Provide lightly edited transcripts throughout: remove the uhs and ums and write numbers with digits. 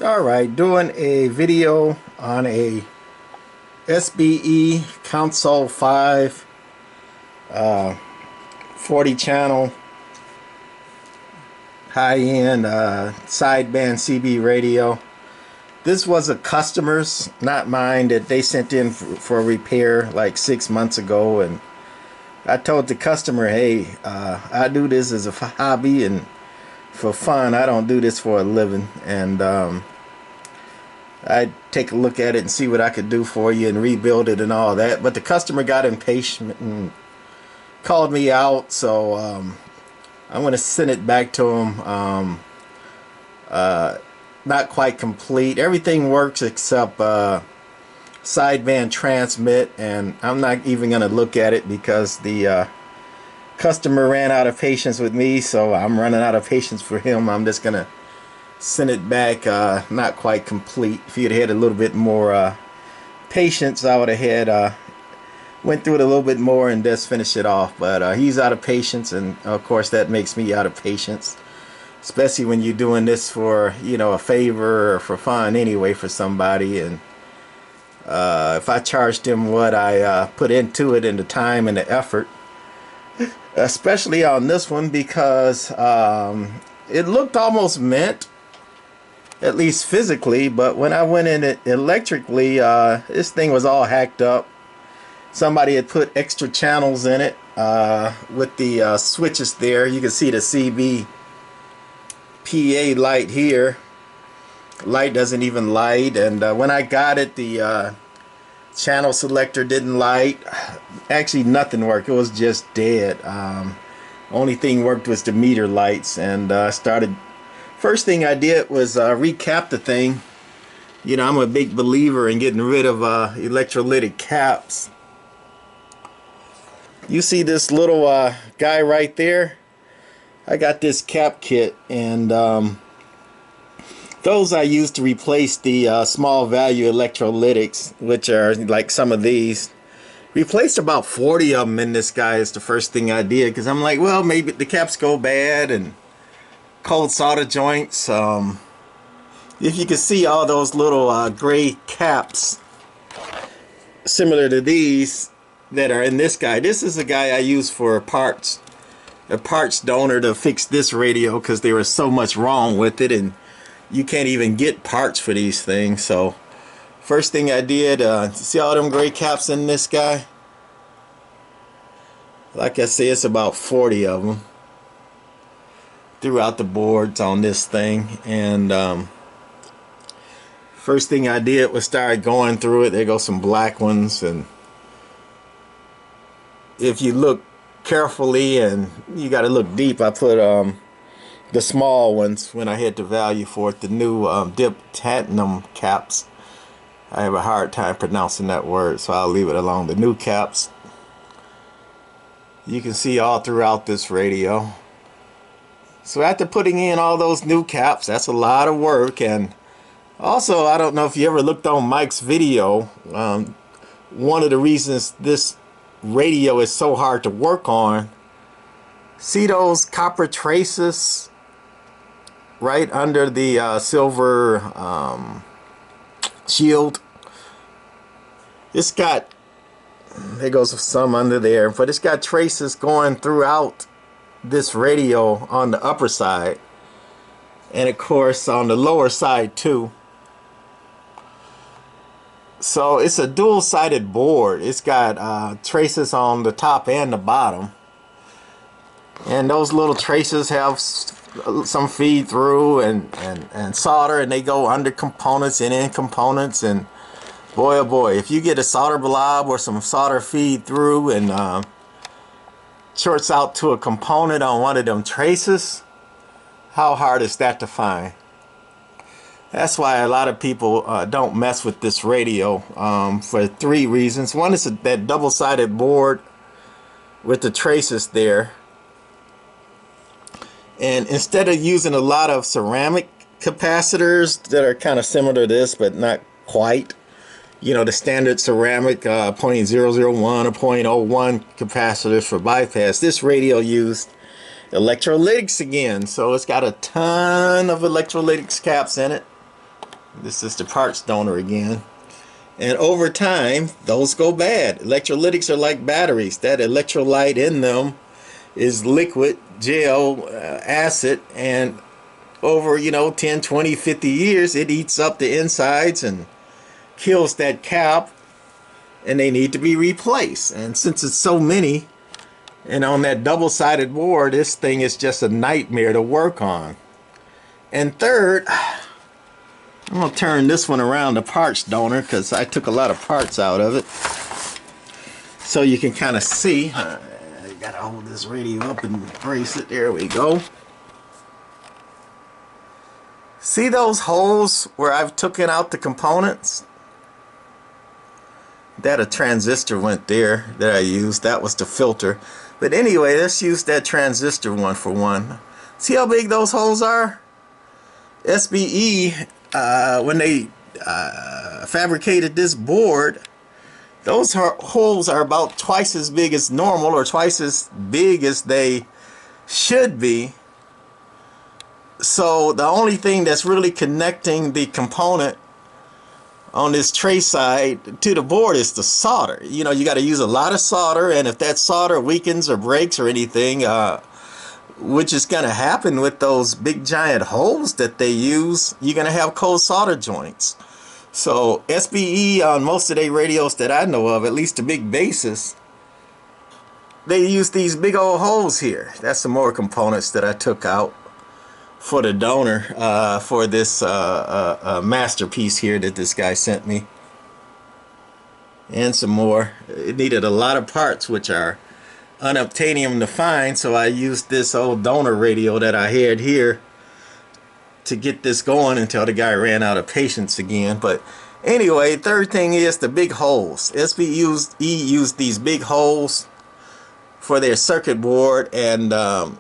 Alright, doing a video on a SBE Console 5 40 channel high-end sideband CB radio. This was a customer's, not mine, that they sent in for repair like 6 months ago, and I told the customer, hey, I do this as a hobby and for fun. I don't do this for a living, and I'd take a look at it and see what I could do for you and rebuild it and all that. But the customer got impatient and called me out, so I'm going to send it back to him. Not quite complete. Everything works except sideband transmit, and I'm not even going to look at it because the customer ran out of patience with me, so I'm running out of patience for him. I'm just going to send it back not quite complete. If you'd had a little bit more patience, I would have had went through it a little bit more and just finish it off. But he's out of patience, and of course that makes me out of patience, especially when you're doing this for, you know, a favor or for fun anyway for somebody. And if I charged him what I put into it and the time and the effort, especially on this one, because it looked almost mint, at least physically, but when I went in it electrically, this thing was all hacked up. Somebody had put extra channels in it with the switches there. You can see the CB PA light here. Light doesn't even light, and when I got it, the channel selector didn't light. Actually, nothing worked. It was just dead. Only thing worked was the meter lights, and first thing I did was recap the thing. You know, I'm a big believer in getting rid of electrolytic caps. You see this little guy right there? I got this cap kit, and those I use to replace the small value electrolytics, which are like some of these. Replaced about 40 of them in this guy is the first thing I did, because I'm like, well, maybe the caps go bad, and cold solder joints. If you can see all those little gray caps similar to these that are in this guy. This is a guy I use for parts, a parts donor to fix this radio, because there was so much wrong with it and you can't even get parts for these things. So first thing I did, see all them gray caps in this guy? Like I say, it's about 40 of them throughout the boards on this thing. And first thing I did was start going through it. There go some black ones, and if you look carefully, and you got to look deep, I put the small ones when I had the value for it, the new impatient caps. I have a hard time pronouncing that word, so I'll leave it alone. The new caps you can see all throughout this radio. So after putting in all those new caps, that's a lot of work. And also, I don't know if you ever looked on Mike's video, one of the reasons this radio is so hard to work on, see those copper traces right under the silver shield? It's got, there goes some under there, but it's got traces going throughout this radio on the upper side, and of course on the lower side too. So it's a dual-sided board. It's got traces on the top and the bottom, and those little traces have some feed through and solder, and they go under components and in components. And boy, oh boy, if you get a solder blob or some solder feed through and shorts out to a component on one of them traces, how hard is that to find? That's why a lot of people don't mess with this radio for three reasons. One is that double-sided board with the traces there. And instead of using a lot of ceramic capacitors that are kind of similar to this but not quite, you know, the standard ceramic 0.001 or 0.01 capacitors for bypass, this radio used electrolytics again. So it's got a ton of electrolytics caps in it. This is the parts donor again. And over time, those go bad. Electrolytics are like batteries. That electrolyte in them is liquid, gel, acid, and over, 10, 20, 50 years, it eats up the insides and kills that cap, and they need to be replaced. And since it's so many, and on that double-sided board, this thing is just a nightmare to work on. And third, I'm going to turn this one around, the parts donor, because I took a lot of parts out of it. So you can kind of see. I got to hold this radio up and brace it. There we go. See those holes where I've taken out the components? That a transistor went there that I used. That was the filter. But anyway, let's use that transistor one for one. See how big those holes are? SBE, when they fabricated this board, those holes are about twice as big as normal, or twice as big as they should be. So the only thing that's really connecting the component on this tray side to the board is the solder. You got to use a lot of solder, and if that solder weakens or breaks or anything, which is going to happen with those big giant holes that they use, you're going to have cold solder joints. So SBE, on most of their radios that I know of, at least the big bases, they use these big old holes here. That's some more components that I took out for the donor, for this masterpiece here that this guy sent me, and some more. It needed a lot of parts, which are unobtainium to find, so I used this old donor radio that I had here to get this going until the guy ran out of patience again. But anyway, third thing is the big holes. SBE used these big holes for their circuit board, and a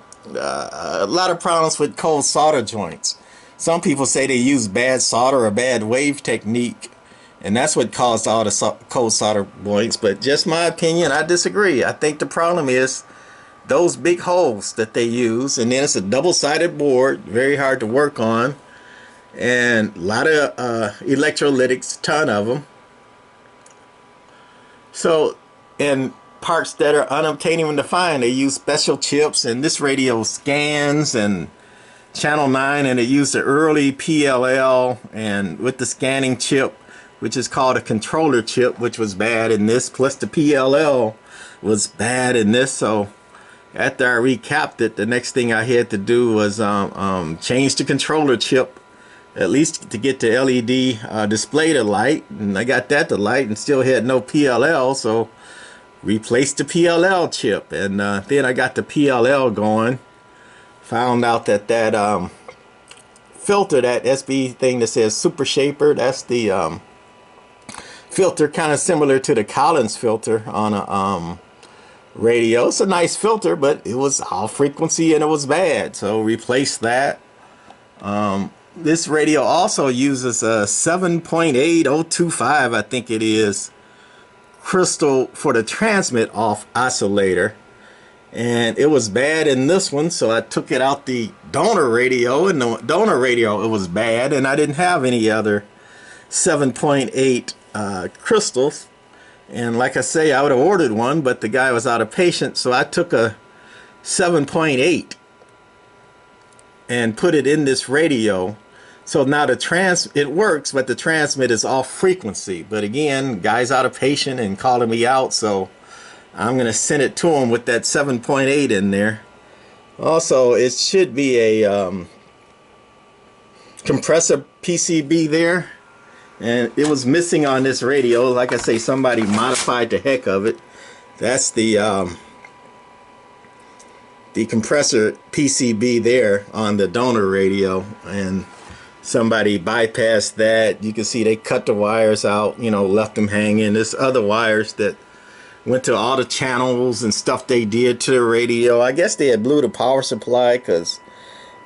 lot of problems with cold solder joints. Some people say they use bad solder or bad wave technique, and that's what caused all the cold solder joints. But just my opinion, I disagree. I think the problem is those big holes that they use, and then it's a double-sided board, very hard to work on, and a lot of electrolytics, ton of them. So, and parts that are unobtainium to find, they use special chips, and this radio scans and channel 9, and it used the early PLL, and with the scanning chip, which is called a controller chip, which was bad in this, plus the PLL was bad in this. So after I recapped it, the next thing I had to do was change the controller chip, at least to get the LED display to light, and I got that to light and still had no PLL, so replaced the PLL chip, and then I got the PLL going. Found out that that filter, that SBE thing that says Super Shaper, that's the filter, kind of similar to the Collins filter on a radio. It's a nice filter, but it was off frequency and it was bad, so replaced that. This radio also uses a 7.8025, I think it is, crystal for the transmit off oscillator, and it was bad in this one, so I took it out the donor radio. In the donor radio it was bad, and I didn't have any other 7.8 crystals, and like I say, I would have ordered one, but the guy was out of patience, so I took a 7.8 and put it in this radio. So now it works, but the transmit is off frequency. But again, guy's out of patience and calling me out, so I'm going to send it to him with that 7.8 in there. Also, it should be a compressor PCB there, and it was missing on this radio. Like I say, somebody modified the heck of it. That's the compressor PCB there on the donor radio, and somebody bypassed that. You can see they cut the wires out, left them hanging. There's other wires that went to all the channels and stuff they did to the radio. I guess they had blew the power supply, because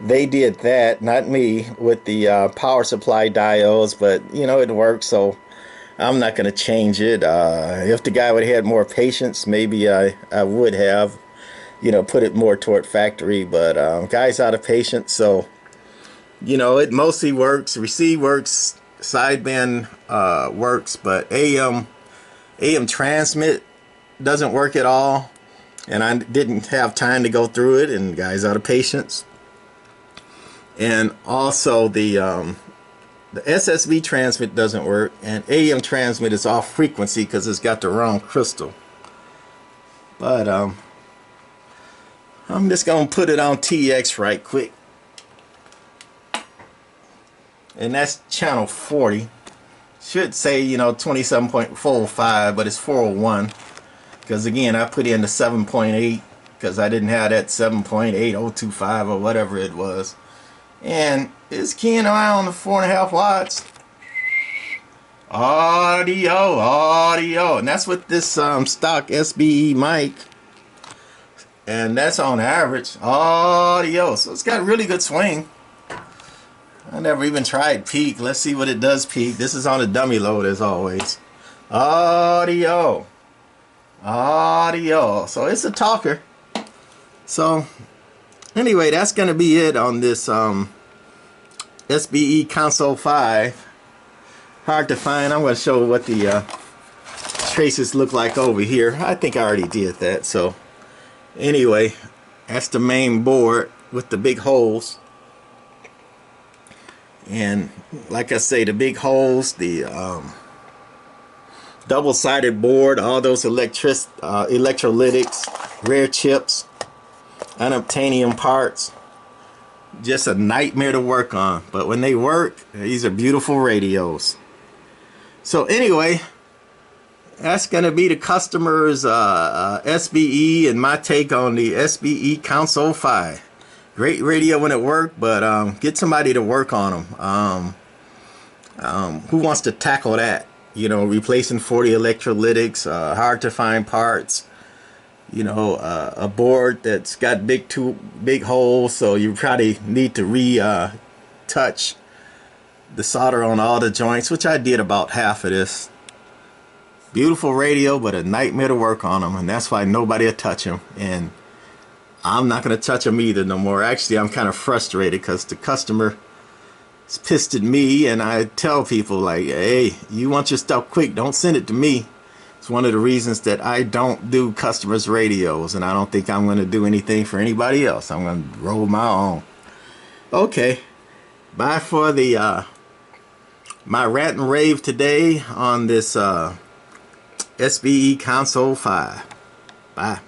they did that, not me, with the power supply diodes, but it works, so I'm not going to change it. If the guy would have had more patience, maybe I would have, put it more toward factory, but guy's out of patience, so it mostly works. Receive works sideband works, but AM transmit doesn't work at all, and I didn't have time to go through it, and guys out of patience. And also the SSB transmit doesn't work, and AM transmit is off frequency because it's got the wrong crystal. But I'm just gonna put it on TX right quick, and that's channel 40. Should say, you know, 27.45, but it's 401 because again I put in the 7.8 because I didn't have that 7.8025 or whatever it was. And it's keying around the 4.5 watts. Audio, and that's with this stock SBE mic, and that's on average audio. So it's got really good swing. I never even tried peak. Let's see what it does peak. This is on a dummy load as always. Audio. So it's a talker. So anyway, that's going to be it on this SBE Console 5. Hard to find. I'm going to show what the traces look like over here. I think I already did that. So anyway, that's the main board with the big holes. And like I say, the big holes, the double-sided board, all those electrolytics, rare chips, unobtainium parts, just a nightmare to work on. But when they work, these are beautiful radios. So anyway, that's going to be the customer's SBE and my take on the SBE Console 5. Great radio when it worked, but get somebody to work on them. Who wants to tackle that? You know, replacing 40 electrolytics, hard to find parts. You know, a board that's got big holes, so you probably need to touch the solder on all the joints, which I did about half of this. Beautiful radio, but a nightmare to work on them, and that's why nobody will touch them. And I'm not going to touch them either no more. Actually, I'm kind of frustrated because the customer is pissed at me, and I tell people like, hey, you want your stuff quick, don't send it to me. It's one of the reasons that I don't do customers' radios, and I don't think I'm going to do anything for anybody else. I'm going to roll my own. Okay, bye for the my rant and rave today on this SBE Console 5. Bye.